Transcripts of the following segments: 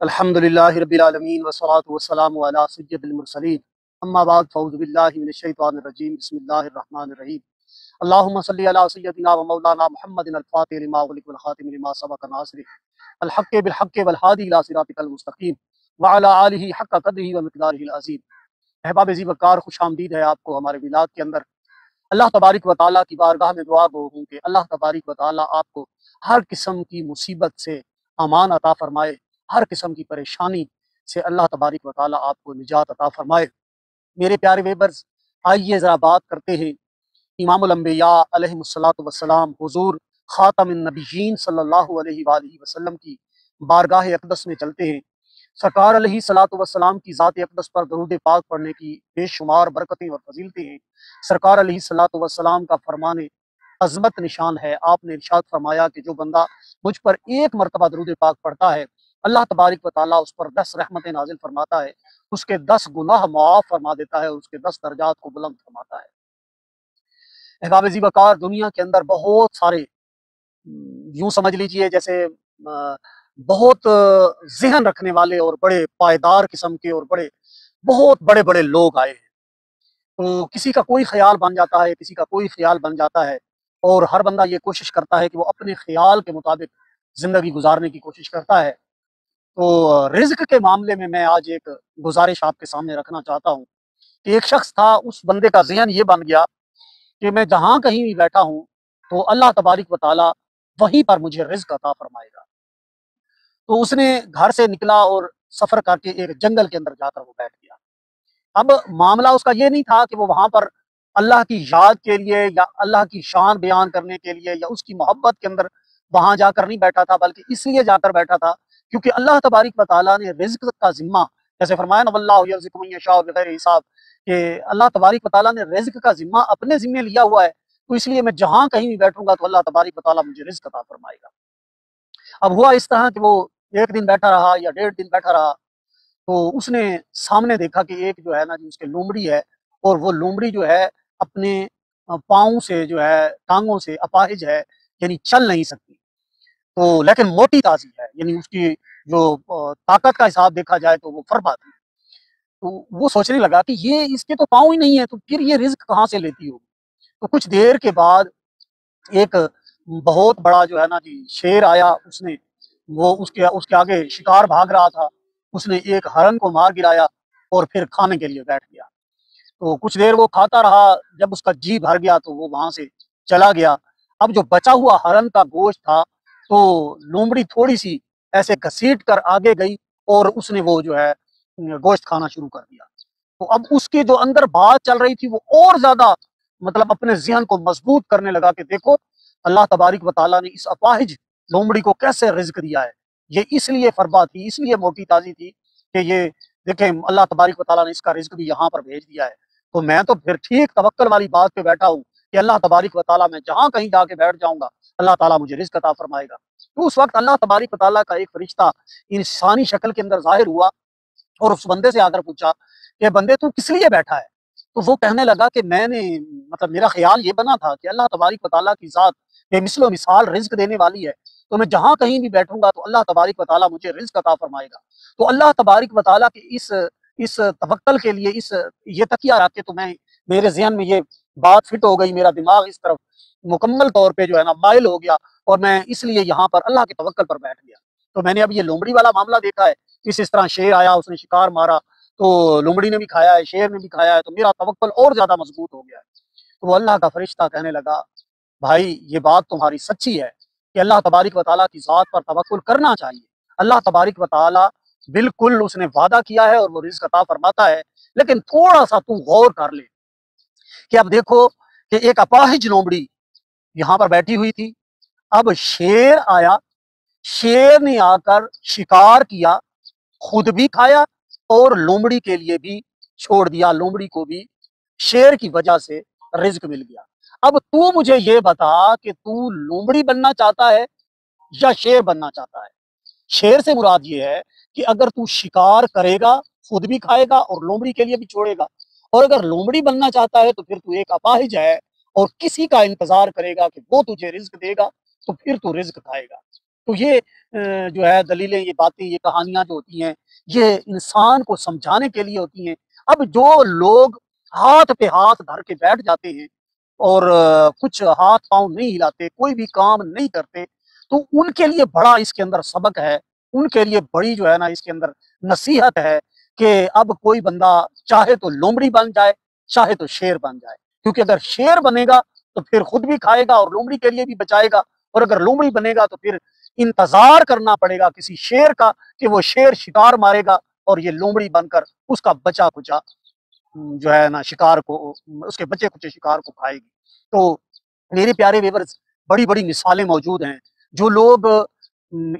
الحمدللہ رب العالمین والصلاة والسلام علی سید المرسلین اما بعد فاعوذ باللہ من الشیطان الرجیم بسم اللہ الرحمن الرحیم اللہم صلی علی سیدنا و مولانا محمد الفاتح لما اغلق والخاتم لما سبق ناصر الحق بالحق والہادی الی صراطک المستقیم وعلی آلہ حق قدرہ و مقدارہ العظیم۔ احباب عزیز وقار، خوش آمدید ہے آپ کو ہمارے میلاد کے اندر۔ اللہ تبارک و تعالیٰ کی بارگاہ میں دعا گو ہوں کہ اللہ تبارک و تعالیٰ آپ کو ہر قسم کی مصیبت سے امان عطا فرمائے، ہر قسم کی پریشانی سے اللہ تبارک و تعالیٰ آپ کو نجات عطا فرمائے۔ میرے پیارے ویبرز، آئیے ذرا بات کرتے ہیں امام الانبیاء علیہ الصلاۃ والسلام حضور خاتم النبیین صلی اللہ علیہ وآلہ وسلم کی بارگاہ اقدس میں چلتے ہیں۔ سرکار علیہ الصلاۃ والسلام کی ذات اقدس پر درود پاک پڑھنے کی بے شمار برکتیں اور فضیلتیں ہیں۔ سرکار علیہ الصلاۃ والسلام کا فرمان عظمت نشان ہے۔ آپ نے ارشاد فرمایا کہ جو بندہ مجھ پر ایک مرتبہ درود پاک پڑھتا ہے، اللہ تبارک و تعالیٰ اس پر 10 رحمتیں نازل فرماتا ہے، اس کے 10 گناہ معاف فرما دیتا ہے، اس کے 10 درجات کو بلند فرماتا ہے۔ احباب عزیز وقار، دنیا کے اندر بہت سارے یوں سمجھ لیجئے جیسے بہت ذہن رکھنے والے اور بڑے پائیدار قسم کے اور بہت بڑے بڑے لوگ آئے ہیں۔ تو کسی کا کوئی خیال بن جاتا ہے، کسی کا کوئی خیال بن جاتا ہے، اور ہر بندہ یہ کوشش کرتا ہے کہ وہ اپنے خیال کے مطابق زندگی گزارنے کی کوشش کرتا ہے۔ تو رزق کے معاملے میں آج ایک گزارش آپ کے سامنے رکھنا چاہتا ہوں کہ ایک شخص تھا، اس بندے کا ذہن یہ بن گیا کہ میں جہاں کہیں بھی بیٹھا ہوں تو اللہ تبارک و تعالیٰ وہیں پر مجھے رزق عطا فرمائے گا۔ تو اس نے گھر سے نکلا اور سفر کر کے ایک جنگل کے اندر جا کر وہ بیٹھ گیا۔ اب معاملہ اس کا یہ نہیں تھا کہ وہ وہاں پر اللہ کی یاد کے لیے یا اللہ کی شان بیان کرنے کے لیے یا اس کی محبت کے اندر وہاں جا کر نہیں بیٹھا تھا، بلکہ اس لیے جا کر بیٹھا تھا کیونکہ اللہ تبارک و تعالیٰ نے رزق کا ذمہ، جیسے فرمایا نا واللہ یرزق من یشاء بغیر حساب، کہ اللہ تبارک و تعالیٰ نے رزق کا ذمہ اپنے ذمے لیا ہوا ہے، تو اس لیے میں جہاں کہیں بھی بیٹھوں گا تو اللہ تبارک و تعالیٰ مجھے رزق عطا فرمائے گا۔ اب ہوا اس طرح کہ وہ ایک دن بیٹھا رہا یا 1.5 دن بیٹھا رہا، تو اس نے سامنے دیکھا کہ ایک جو ہے نا جی اس کے لومڑی ہے، اور وہ لومڑی جو ہے اپنے پاؤں سے جو ہے ٹانگوں سے اپاہج ہے، یعنی چل نہیں سکتی، تو لیکن موٹی تازی ہے، یعنی اس کی جو طاقت کا حساب دیکھا جائے تو وہ فربا تھی۔ تو وہ سوچنے لگا کہ یہ اس کے تو پاؤں ہی نہیں ہے، تو پھر یہ رزق کہاں سے لیتی ہوگی۔ تو کچھ دیر کے بعد ایک بہت بڑا جو ہے نا جی شیر آیا، وہ اس کے آگے شکار بھاگ رہا تھا، اس نے ایک ہرن کو مار گرایا اور پھر کھانے کے لیے بیٹھ گیا۔ تو کچھ دیر وہ کھاتا رہا، جب اس کا جی بھر گیا تو وہ وہاں سے چلا گیا۔ اب جو بچا ہوا ہرن کا گوشت تھا تو لومڑی تھوڑی سی ایسے گھسیٹ کر آگے گئی اور اس نے وہ جو ہے گوشت کھانا شروع کر دیا۔ تو اب اس کے جو اندر بات چل رہی تھی وہ اور زیادہ مطلب اپنے ذہن کو مضبوط کرنے لگا کہ دیکھو اللہ تبارک و تعالیٰ نے اس اپاہج لومڑی کو کیسے رزق دیا ہے، یہ اس لیے فربا تھی، اس لیے موٹی تازی تھی کہ یہ دیکھیں اللہ تبارک و تعالیٰ نے اس کا رزق بھی یہاں پر بھیج دیا ہے۔ تو میں تو پھر ٹھیک توکل والی بات پہ بیٹھا ہوں کہ اللہ تبارک و تعالیٰ میں جہاں کہیں جا کے بیٹھ جاؤں گا اللہ تعالیٰ مجھے رزق عطا فرمائے گا۔ تو اس وقت اللہ تبارک و تعالیٰ کا ایک فرشتہ انسانی شکل کے اندر ظاہر ہوا اور اس بندے سے آ کر پوچھا کہ بندے تو کس لیے بیٹھا ہے؟ تو وہ کہنے لگا کہ میں نے مطلب میرا خیال یہ بنا تھا کہ اللہ تبارک و تعالیٰ کی ذات بے مثل و مثال رزق دینے والی ہے، تو میں جہاں کہیں بھی بیٹھوں گا تو اللہ تبارک و تعالیٰ مجھے رزق عطا فرمائے گا۔ تو اللہ تبارک و تعالیٰ کے اس توکل کے لیے یہ تکیہ رکھ کے تو میرے ذہن میں یہ بات فٹ ہو گئی، میرا دماغ اس طرف مکمل طور پہ جو ہے نا مائل ہو گیا، اور میں اس لیے یہاں پر اللہ کے توکل پر بیٹھ گیا۔ تو میں نے اب یہ لومڑی والا معاملہ دیکھا ہے، اس طرح شیر آیا، اس نے شکار مارا، تو لومڑی نے بھی کھایا ہے، شیر نے بھی کھایا ہے، تو میرا توکل اور زیادہ مضبوط ہو گیا ہے۔ تو وہ اللہ کا فرشتہ کہنے لگا بھائی یہ بات تمہاری سچی ہے کہ اللہ تبارک و تعالیٰ کی ذات پر توکل کرنا چاہیے۔ اللہ تبارک و تعالیٰ بالکل اس نے وعدہ کیا ہے اور وہ رزق عطا فرماتا ہے، لیکن تھوڑا سا تو غور کر لے کہ اب دیکھو کہ ایک اپاہج لومڑی یہاں پر بیٹھی ہوئی تھی، اب شیر آیا، شیر نے آ کر شکار کیا، خود بھی کھایا اور لومڑی کے لیے بھی چھوڑ دیا، لومڑی کو بھی شیر کی وجہ سے رزق مل گیا۔ اب تو مجھے یہ بتا کہ تو لومڑی بننا چاہتا ہے یا شیر بننا چاہتا ہے؟ شیر سے مراد یہ ہے کہ اگر تو شکار کرے گا، خود بھی کھائے گا اور لومڑی کے لیے بھی چھوڑے گا، اور اگر لومڑی بننا چاہتا ہے تو پھر تو ایک اپاہج ہے اور کسی کا انتظار کرے گا کہ وہ تجھے رزق دے گا، تو پھر تو رزق کھائے گا۔ تو یہ جو ہے دلیلیں، یہ باتیں، یہ کہانیاں جو ہوتی ہیں یہ انسان کو سمجھانے کے لیے ہوتی ہیں۔ اب جو لوگ ہاتھ پہ ہاتھ دھر کے بیٹھ جاتے ہیں اور کچھ ہاتھ پاؤں نہیں ہلاتے، کوئی بھی کام نہیں کرتے، تو ان کے لیے بڑا اس کے اندر سبق ہے، ان کے لیے بڑی جو ہے نا اس کے اندر نصیحت ہے کہ اب کوئی بندہ چاہے تو لومڑی بن جائے، چاہے تو شیر بن جائے، کیونکہ اگر شیر بنے گا تو پھر خود بھی کھائے گا اور لومڑی کے لیے بھی بچائے گا، اور اگر لومڑی بنے گا تو پھر انتظار کرنا پڑے گا کسی شیر کا کہ وہ شیر شکار مارے گا اور یہ لومڑی بن کر اس کا بچا کچا جو ہے نا شکار کو، اس کے بچے کچے شکار کو کھائے گی۔ تو میرے پیارے ویورز، بڑی بڑی مثالیں موجود ہیں۔ جو لوگ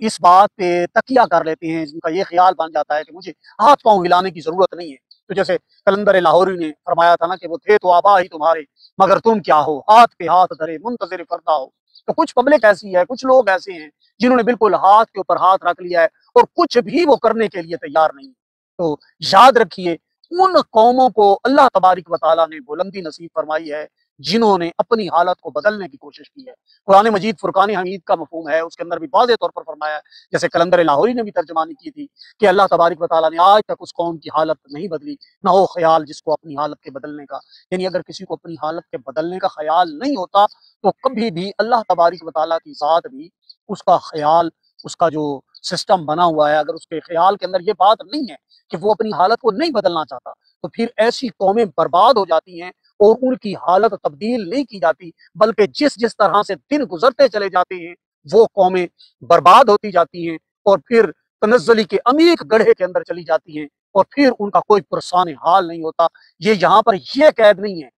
اس بات پہ تکیہ کر لیتے ہیں، جن کا یہ خیال بن جاتا ہے کہ مجھے ہاتھ پاؤں ہلانے کی ضرورت نہیں ہے، تو جیسے کلندر لاہوری نے فرمایا تھا نا کہ وہ تھے تو آبا ہی تمہارے، مگر تم کیا ہو، ہاتھ پہ ہاتھ دھرے منتظر فردا ہو۔ تو کچھ پبلک ایسی ہے، کچھ لوگ ایسے ہیں جنہوں نے بالکل ہاتھ کے اوپر ہاتھ رکھ لیا ہے اور کچھ بھی وہ کرنے کے لیے تیار نہیں ہے۔ تو یاد رکھیے، ان قوموں کو اللہ تبارک و تعالیٰ نے بلندی نصیب فرمائی ہے جنہوں نے اپنی حالت کو بدلنے کی کوشش کی ہے۔ قرآن مجید فرقان حمید کا مفہوم ہے، اس کے اندر بھی واضح طور پر فرمایا ہے، جیسے کلندر لاہوری نے بھی ترجمانی کی تھی کہ اللہ تبارک و تعالیٰ نے آج تک اس قوم کی حالت نہیں بدلی، نہ ہو خیال جس کو اپنی حالت کے بدلنے کا۔ یعنی اگر کسی کو اپنی حالت کے بدلنے کا خیال نہیں ہوتا تو کبھی بھی اللہ تبارک و تعالیٰ کی ذات بھی اس کا خیال، اس کا جو سسٹم بنا ہوا ہے، اگر اس کے خیال کے اندر یہ بات نہیں ہے کہ وہ اپنی حالت کو نہیں بدلنا چاہتا، تو پھر ایسی قومیں برباد ہو جاتی ہیں اور ان کی حالت تبدیل نہیں کی جاتی، بلکہ جس جس طرح سے دن گزرتے چلے جاتے ہیں وہ قومیں برباد ہوتی جاتی ہیں اور پھر تنزلی کے عمیق گڑھے کے اندر چلی جاتی ہیں، اور پھر ان کا کوئی پرسان حال نہیں ہوتا۔ یہ یہاں پر یہ قید نہیں ہے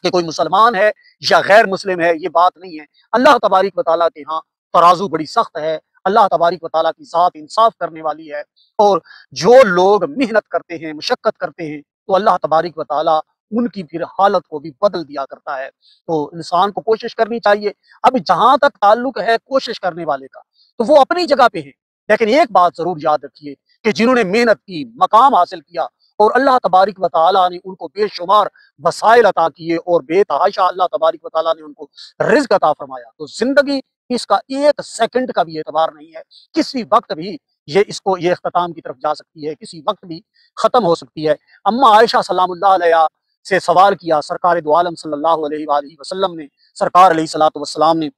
کہ کوئی مسلمان ہے یا غیر مسلم ہے، یہ بات نہیں ہے۔ اللہ تبارک و تعالیٰ کے ہاں ترازو بڑی سخت ہے، اللہ تبارک و تعالیٰ کی ذات انصاف کرنے والی ہے، اور جو لوگ محنت کرتے ہیں، مشقت کرتے ہیں، تو اللہ تبارک و تعالیٰ ان کی پھر حالت کو بھی بدل دیا کرتا ہے۔ تو انسان کو کوشش کرنی چاہیے۔ اب جہاں تک تعلق ہے کوشش کرنے والے کا، تو وہ اپنی جگہ پہ ہے، لیکن ایک بات ضرور یاد رکھیے کہ جنہوں نے محنت کی، مقام حاصل کیا، اور اللہ تبارک و تعالیٰ نے ان کو بے شمار وسائل عطا کیے اور بے تحاشا اللہ تبارک و تعالیٰ نے ان کو رزق عطا فرمایا، تو زندگی اس کا ایک سیکنڈ کا بھی اعتبار نہیں ہے، کسی وقت بھی یہ اختتام کی طرف جا سکتی ہے، کسی وقت بھی ختم ہو سکتی ہے۔ اما عائشہ سلام اللہ علیہ سے سوال کیا سرکار دو عالم صلی اللہ علیہ وآلہ وسلم نے، سرکار علیہ الصلوۃ والسلام نے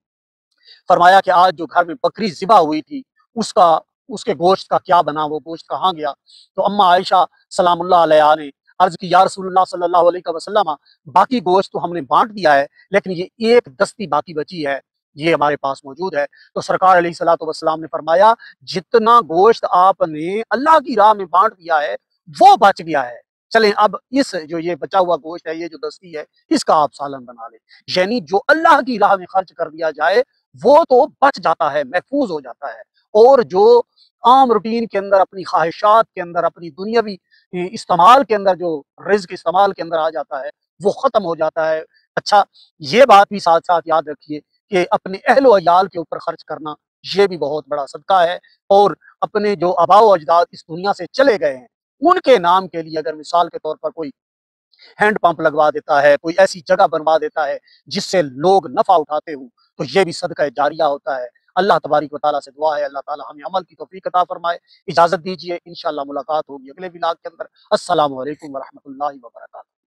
فرمایا کہ آج جو گھر میں بکری ذبح ہوئی تھی اس کے گوشت کا کیا بنا، وہ گوشت کہاں گیا؟ تو اما عائشہ سلام اللہ علیہ نے عرض کی، یا رسول اللہ صلی اللہ علیہ وسلم، باقی گوشت تو ہم نے بانٹ دیا ہے، لیکن یہ ایک دستی باقی بچی ہے، یہ ہمارے پاس موجود ہے۔ تو سرکار علیہ الصلوۃ والسلام نے فرمایا، جتنا گوشت آپ نے اللہ کی راہ میں بانٹ دیا ہے وہ بچ گیا ہے، چلیں اب اس جو یہ بچا ہوا گوشت ہے، یہ جو دستی ہے، اس کا آپ سالن بنا لیں۔ یعنی جو اللہ کی راہ میں خرچ کر دیا جائے وہ تو بچ جاتا ہے، محفوظ ہو جاتا ہے، اور جو عام روٹین کے اندر، اپنی خواہشات کے اندر، اپنی دنیاوی استعمال کے اندر، جو رزق استعمال کے اندر آ جاتا ہے وہ ختم ہو جاتا ہے۔ اچھا، یہ بات بھی ساتھ ساتھ یاد رکھیے کہ اپنے اہل و عیال کے اوپر خرچ کرنا یہ بھی بہت بڑا صدقہ ہے، اور اپنے جو آباء و اجداد اس دنیا سے چلے گئے ہیں ان کے نام کے لیے اگر مثال کے طور پر کوئی ہینڈ پمپ لگوا دیتا ہے، کوئی ایسی جگہ بنوا دیتا ہے جس سے لوگ نفع اٹھاتے ہوں، تو یہ بھی صدقہ جاریہ ہوتا ہے۔ اللہ تبارک و تعالیٰ سے دعا ہے اللہ تعالیٰ ہمیں عمل کی توفیق عطا فرمائے۔ اجازت دیجیے، انشاءاللہ ملاقات ہوگی اگلے ولاگ کے اندر۔ السلام علیکم ورحمۃ اللہ وبرکاتہ۔